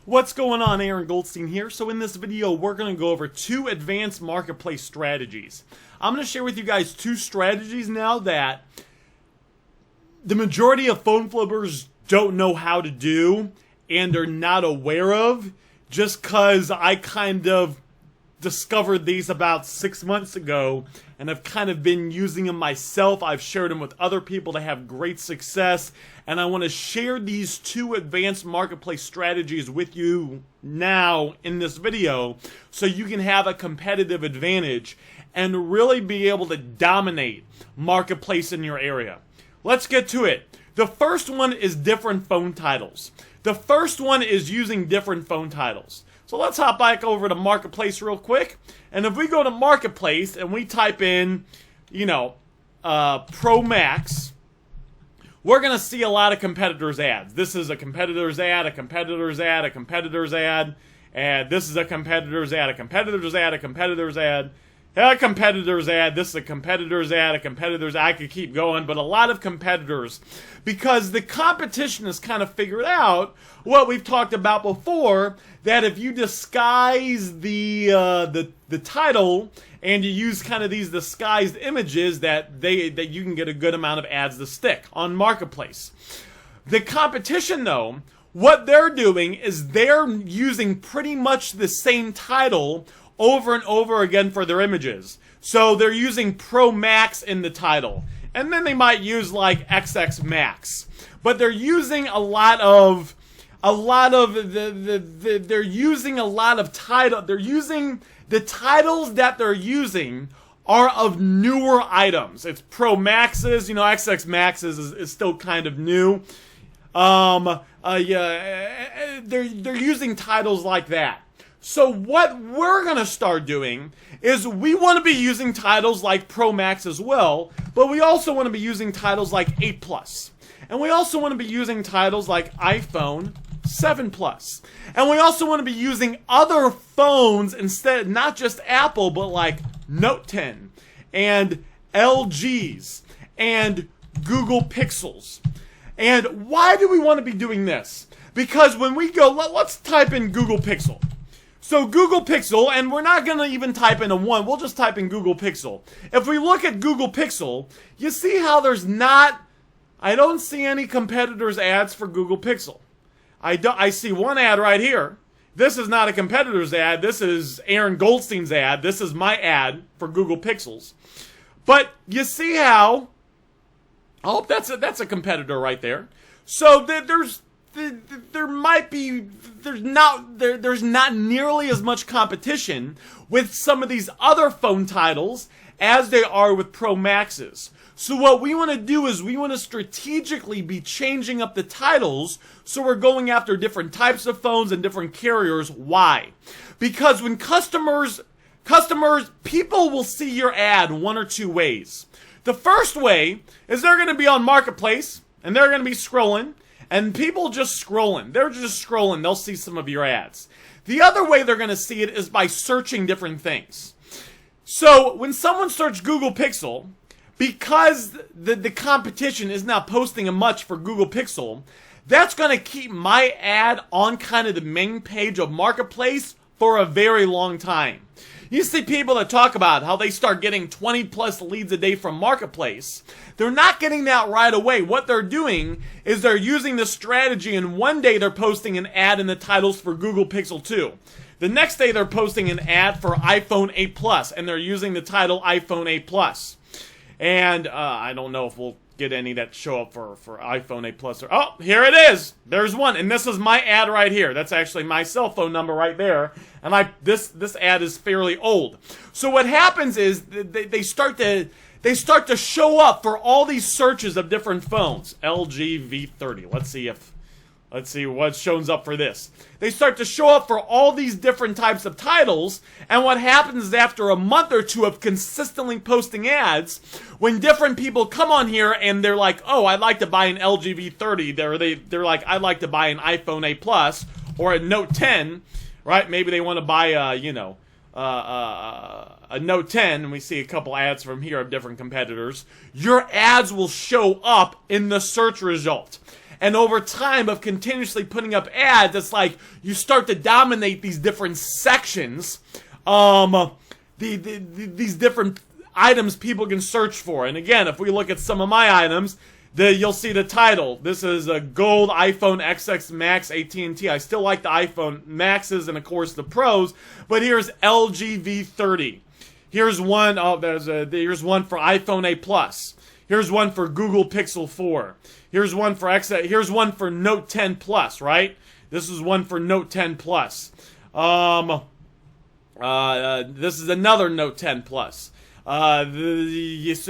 What's going on? Aaron Goldstein here. So in this video, we're going to go over two advanced marketplace strategies. I'm going to share with you guys two strategies now that the majority of phone flippers don't know how to do and are not aware of, just because I kind of discovered these about 6 months ago and I've kind of been using them myself. I've shared them with other people to have great success, and I want to share these two advanced marketplace strategies with you now in this video so you can have a competitive advantage and really be able to dominate marketplace in your area. Let's get to it. The first one is different phone titles. The first one is using different phone titles. So let's hop back over to Marketplace real quick. And if we go to Marketplace and we type in, Pro Max, we're going to see a lot of competitors' ads. This is a competitor's ad, a competitor's ad, a competitor's ad, and this is a competitor's ad, a competitor's ad, a competitor's ad, a competitor's ad, this is a competitor's ad, a competitor's ad. I could keep going, but a lot of competitors, because the competition has kind of figured out what we've talked about before, that if you disguise the title and you use kind of these disguised images, that you can get a good amount of ads to stick on Marketplace. The competition, though, what they're doing is they're using pretty much the same title over and over again for their images. So they're using Pro Max in the title, and then they might use like XX Max, but they're using a lot of they're using a lot of title. They're using the titles that they're using are of newer items. It's Pro Maxes, XX Maxes is still kind of new. They're using titles like that. So what we're going to start doing is we want to be using titles like Pro Max as well, but we also want to be using titles like 8 Plus. And we also want to be using titles like iPhone 7 Plus. And we also want to be using other phones instead, not just Apple, but like Note 10 and LGs and Google Pixels. And why do we want to be doing this? Because when we go, let's type in Google Pixel. So Google Pixel, and we're not going to even type in a 1, we'll just type in Google Pixel. If we look at Google Pixel, you see how I don't see any competitors' ads for Google Pixel. I see one ad right here. This is not a competitor's ad, this is Aaron Goldstein's ad, this is my ad for Google Pixels. But you see how, that's a competitor right there. So there's not nearly as much competition with some of these other phone titles as they are with Pro Maxes. So what we want to do is we want to strategically be changing up the titles so we're going after different types of phones and different carriers. Why? Because when people will see your ad one or two ways. The first way is they're going to be on Marketplace and they're going to be scrolling. And people just scrolling. They're just scrolling. They'll see some of your ads. The other way they're going to see it is by searching different things. So when someone searches Google Pixel, because the competition is not posting much for Google Pixel, that's going to keep my ad on kind of the main page of Marketplace for a very long time. You see people that talk about how they start getting 20 plus leads a day from Marketplace. They're not getting that right away. What they're doing is they're using this strategy, and one day they're posting an ad in the titles for Google Pixel 2. The next day they're posting an ad for iPhone 8 Plus, and they're using the title iPhone 8 Plus. And I don't know if we'll get any that show up for iPhone 8 Plus. Oh, here it is. There's one. And this is my ad right here. That's actually my cell phone number right there. And this ad is fairly old. So what happens is they start to show up for all these searches of different phones. LG V30. Let's see what shows up for this. They start to show up for all these different types of titles, and what happens is after a month or two of consistently posting ads, when different people come on here and they're like, oh, I'd like to buy an LG V30, they're like, I'd like to buy an iPhone 8 Plus or a Note 10, right? Maybe they want to buy a Note 10, and we see a couple ads from here of different competitors. Your ads will show up in the search result. And over time of continuously putting up ads, it's like you start to dominate these different sections, these different items people can search for. And again, if we look at some of my items, you'll see the title. This is a gold iPhone XX Max AT&T. I still like the iPhone Maxes and of course the Pros, but here's LG V30. Here's one. Here's one for iPhone A Plus. Here's one for Google Pixel 4. Here's one for Here's one for Note 10 Plus. Right. This is one for Note 10 Plus. This is another Note 10 Plus. So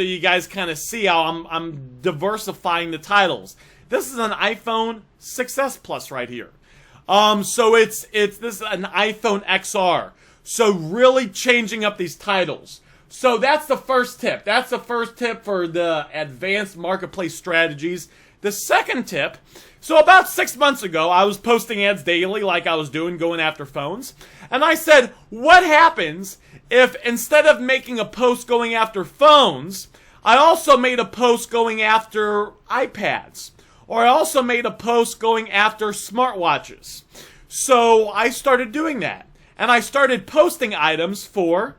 you guys kind of see how I'm diversifying the titles. This is an iPhone 6s Plus right here. So this is an iPhone XR. So really changing up these titles. So that's the first tip. That's the first tip for the advanced marketplace strategies. The second tip, so about 6 months ago, I was posting ads daily like I was doing, going after phones. And I said, what happens if instead of making a post going after phones, I also made a post going after iPads? Or I also made a post going after smartwatches. So I started doing that. And I started posting items for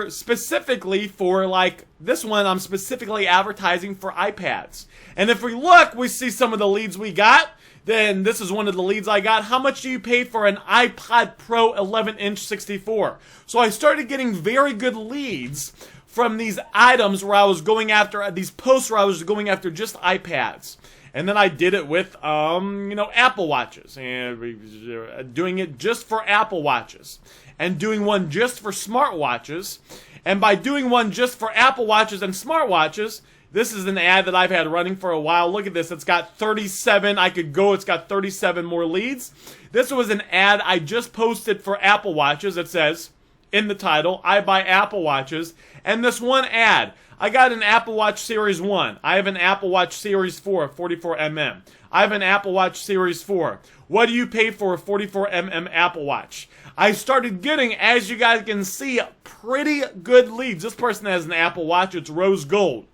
specifically for like this one, I'm specifically advertising for iPads. And if we look, we see some of the leads we got. Then this is one of the leads I got. How much do you pay for an iPad Pro 11-inch 64? So I started getting very good leads from these items where I was going after, these posts where I was going after just iPads. And then I did it with, Apple Watches. And doing it just for Apple Watches. And doing one just for smartwatches. And by doing one just for Apple Watches and smartwatches, this is an ad that I've had running for a while. Look at this. It's got 37. It's got 37 more leads. This was an ad I just posted for Apple Watches. It says in the title, I buy Apple Watches. And this one ad, I got an Apple Watch Series 1. I have an Apple Watch Series 4, 44mm. I have an Apple Watch Series 4. What do you pay for a 44mm Apple Watch? I started getting, as you guys can see, pretty good leads. This person has an Apple Watch. It's rose gold.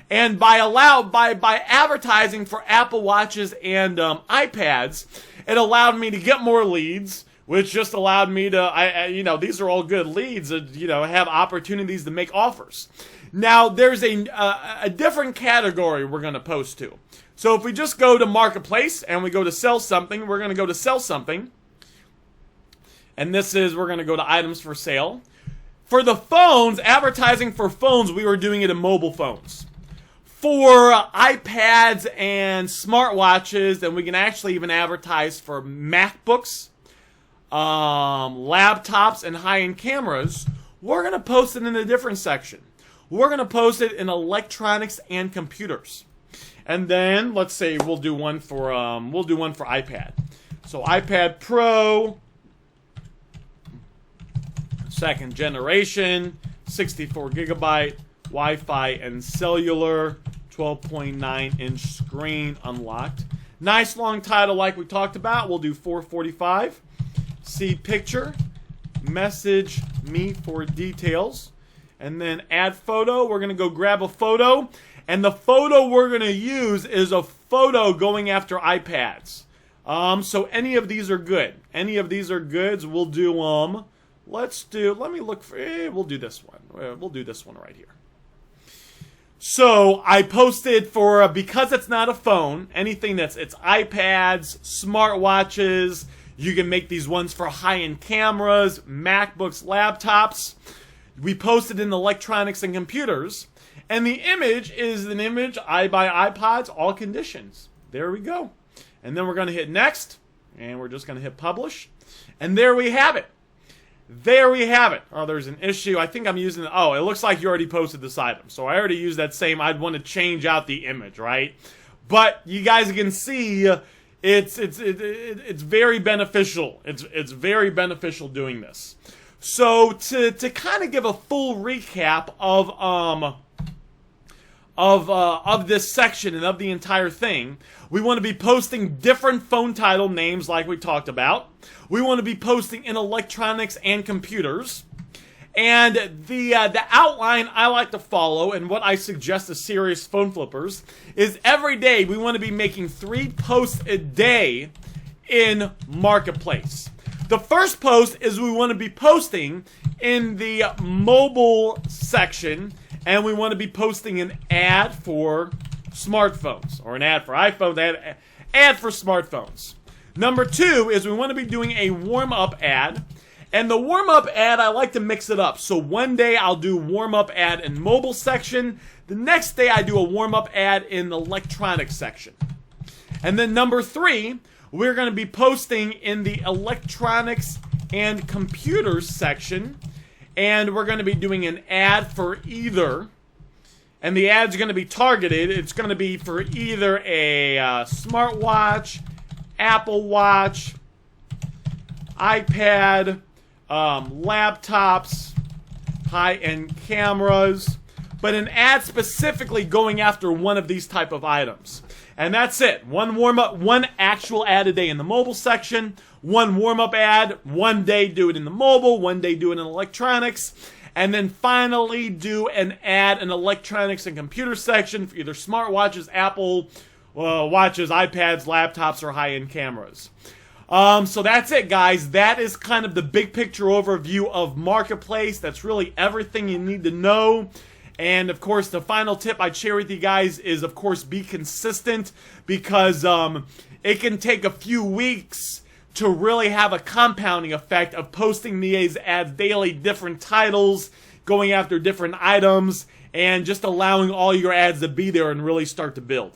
And by advertising for Apple Watches and iPads, it allowed me to get more leads, which just allowed me to, these are all good leads, have opportunities to make offers. Now, there's a different category we're going to post to. So if we just go to Marketplace and we go to Sell Something, we're going to go to Sell Something. And we're going to go to Items for Sale. For the phones, advertising for phones, we were doing it in mobile phones. For iPads and smartwatches, and we can actually even advertise for MacBooks, laptops, and high-end cameras, we're going to post it in a different section. We're going to post it in electronics and computers. And then, let's say we'll do one for iPad. So iPad Pro, second generation, 64 gigabyte, Wi-Fi and cellular, 12.9-inch screen unlocked. Nice long title like we talked about. We'll do $4.45. See picture, message me for details, and then add photo. We're going to go grab a photo, and the photo we're going to use is a photo going after iPads. So any of these are good. Any of these are goods. We'll do we'll do this one. We'll do this one right here. So I posted for, because it's not a phone, anything it's iPads, smartwatches, you can make these ones for high-end cameras, MacBooks, laptops. We posted in electronics and computers. And the image is an image, I buy iPods, all conditions. There we go. And then we're going to hit next. And we're just going to hit publish. And there we have it. There we have it. Oh, there's an issue. I think I'm using, it looks like you already posted this item. So I already used that same, I'd want to change out the image, right? But you guys can see it's very beneficial. It's very beneficial doing this. So to kind of give a full recap of this section and of the entire thing, we want to be posting different phone title names like we talked about. We want to be posting in electronics and computers. And the outline I like to follow, and what I suggest to serious phone flippers, is every day we want to be making 3 posts a day in Marketplace. The first post is we want to be posting in the mobile section, and we want to be posting an ad for smartphones, or an ad for iPhones, ad for smartphones. Number 2 is we want to be doing a warm-up ad. And the warm-up ad, I like to mix it up. So one day I'll do warm-up ad in mobile section. The next day I do a warm-up ad in the electronics section. And then number 3, we're going to be posting in the electronics and computers section. And we're going to be doing an ad for either. And the ad's going to be targeted. It's going to be for either a smartwatch, Apple Watch, iPad, laptops, high-end cameras, but an ad specifically going after one of these type of items. And that's it. One warm-up, one actual ad a day in the mobile section, one warm-up ad, one day do it in the mobile, one day do it in electronics, and then finally do an ad in electronics and computer section for either smartwatches, Apple watches, iPads, laptops, or high-end cameras. So that's it, guys. That is kind of the big picture overview of Marketplace. That's really everything you need to know. And, of course, the final tip I'd share with you guys is, of course, be consistent, because it can take a few weeks to really have a compounding effect of posting these ads daily, different titles, going after different items, and just allowing all your ads to be there and really start to build.